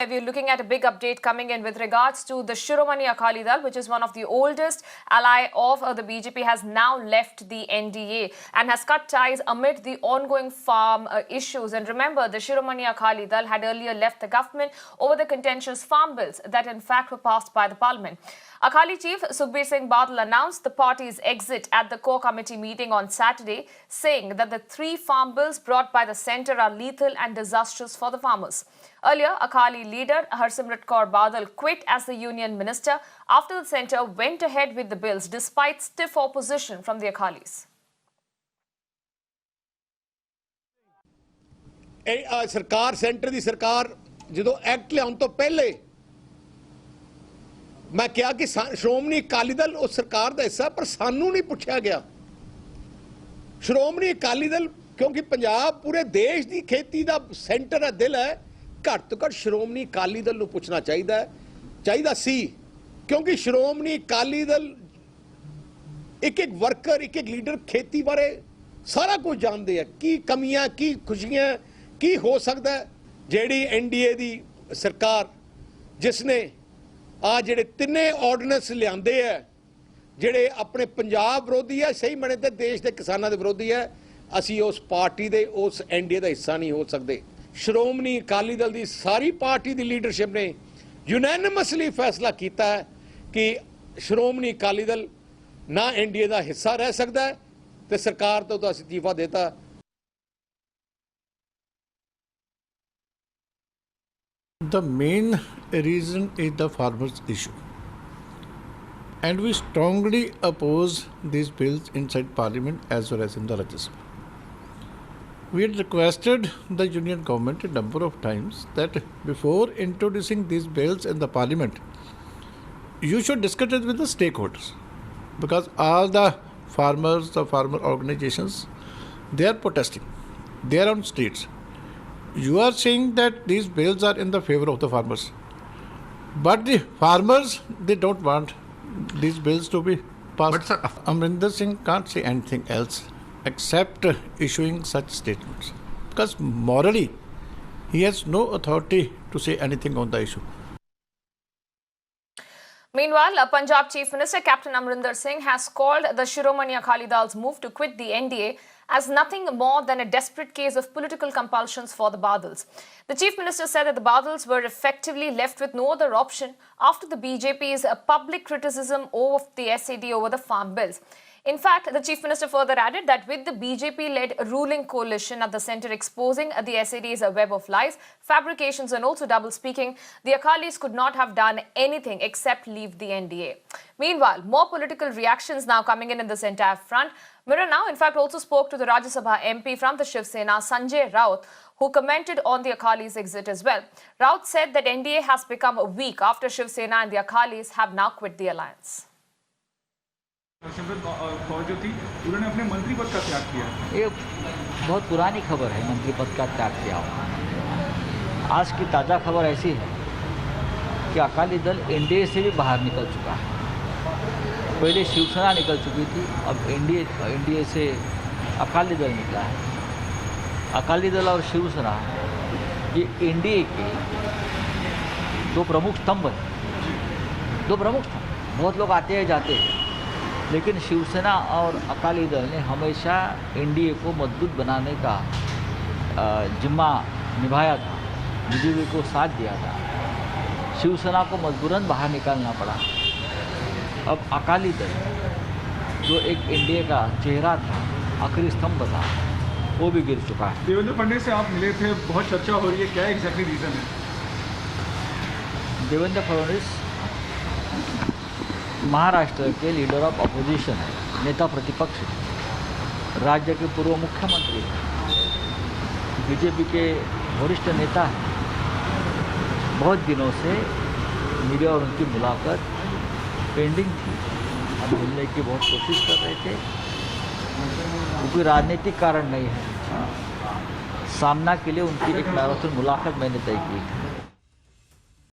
We're looking at a big update coming in with regards to the Shiromani Akali Dal, which is one of the oldest ally of the BJP, has now left the NDA and has cut ties amid the ongoing farm issues. And remember, the Shiromani Akali Dal had earlier left the government over the contentious farm bills that in fact were passed by the parliament. Akali chief Sukhbir Singh Badal announced the party's exit at the core committee meeting on Saturday, saying that the 3 farm bills brought by the centre are lethal and disastrous for the farmers. Earlier, Akali leader Harsimrat Kaur Badal quit as the union minister after the centre went ahead with the bills despite stiff opposition from the Akalis. सरकार centre की सरकार जो act लियाउण तो पहले मैं कहा कि श्रोमणी अकाली दल उस सरकार का हिस्सा, पर सानू नहीं पूछा गया। श्रोमणी अकाली दल क्योंकि पंजाब पूरे देश की खेती का सेंटर है, दिल है, घट तो घट श्रोमणी अकाली दल नूं पूछना चाहिए सी, क्योंकि श्रोमणी अकाली दल एक एक वर्कर, एक एक लीडर खेती बारे सारा कुछ जानते हैं, की कमियां, की खुशियां, की हो सकता है। जेडी एनडीए दी सरकार जिसने आ जेडे तिने ऑर्डीनेंस लियाते हैं, जेडे अपने पंजाब विरोधी है, सही मने ते देश के किसानों के विरोधी है, असी उस पार्टी दे उस एनडीए का हिस्सा नहीं हो सकते। श्रोमणी अकाली दल की सारी पार्टी की लीडरशिप ने यूनैनिमसली फैसला किया है कि श्रोमणी अकाली दल ना एनडीए का हिस्सा रह सकता है, तो सरकार तो इस्तीफा देता। The main reason is the farmers' issue, and we strongly oppose these bills inside Parliament as well as in the Rajya Sabha. We had requested the union government a number of times that before introducing these bills in the Parliament, you should discuss it with the stakeholders, because all the farmers, the farmer organizations, they are protesting, they are on streets. You are saying that these bills are in the favor of the farmers, but the farmers, they don't want these bills to be passed. But Amrinder Singh can't say anything else except issuing such statements, because morally he has no authority to say anything on the issue. Meanwhile, Punjab Chief Minister Captain Amrinder Singh has called the Shiromani Akali Dal's move to quit the NDA as nothing more than a desperate case of political compulsions for the Badals. The Chief Minister said that the Badals were effectively left with no other option after the BJP's public criticism of the SAD over the farm bills. In fact, the Chief Minister further added that with the BJP-led ruling coalition at the centre exposing the SAD's web of lies, fabrications and also double-speaking, the Akalis could not have done anything except leave the NDA. Meanwhile, more political reactions now coming in this entire front. Mirror Now, in fact, also spoke to the Rajya Sabha MP from the Shiv Sena, Sanjay Raut, who commented on the Akalis' exit as well. Raut said that NDA has become weak after Shiv Sena and the Akalis have now quit the alliance. Harsimrat Kaur जो थी, उन्होंने अपने मंत्री पद का त्याग किया। ये बहुत पुरानी खबर है, मंत्री पद का त्याग किया हो। आज की ताज़ा खबर ऐसी है कि अकाली दल एनडीए से भी बाहर निकल चुका है। पहले शिवसेना निकल चुकी थी, अब एनडीए से अकाली दल निकला है। अकाली दल और शिवसेना ये एनडीए के दो प्रमुख स्तंभ हैं। बहुत लोग आते हैं जाते हैं, लेकिन शिवसेना और अकाली दल ने हमेशा एनडीए को मजबूत बनाने का जिम्मा निभाया था, बीजेपी को साथ दिया था। शिवसेना को मजबूरन बाहर निकालना पड़ा। अब अकाली दल जो एक एनडीए का चेहरा था, आखिरी स्तंभ था, वो भी गिर चुका है। देवेंद्र फडणवीस से आप मिले थे, बहुत चर्चा हो रही है, क्या एग्जैक्टली रीज़न है? देवेंद्र फडणवीस महाराष्ट्र के लीडर ऑफ अपोजिशन है, नेता प्रतिपक्ष, राज्य के पूर्व मुख्यमंत्री, बीजेपी के वरिष्ठ नेता हैं। बहुत दिनों से मीडिया और उनकी मुलाकात पेंडिंग थी। हम मिलने की बहुत कोशिश कर रहे थे, कोई राजनीतिक कारण नहीं है। सामना के लिए उनकी एक मैराथन मुलाकात मैंने तय की।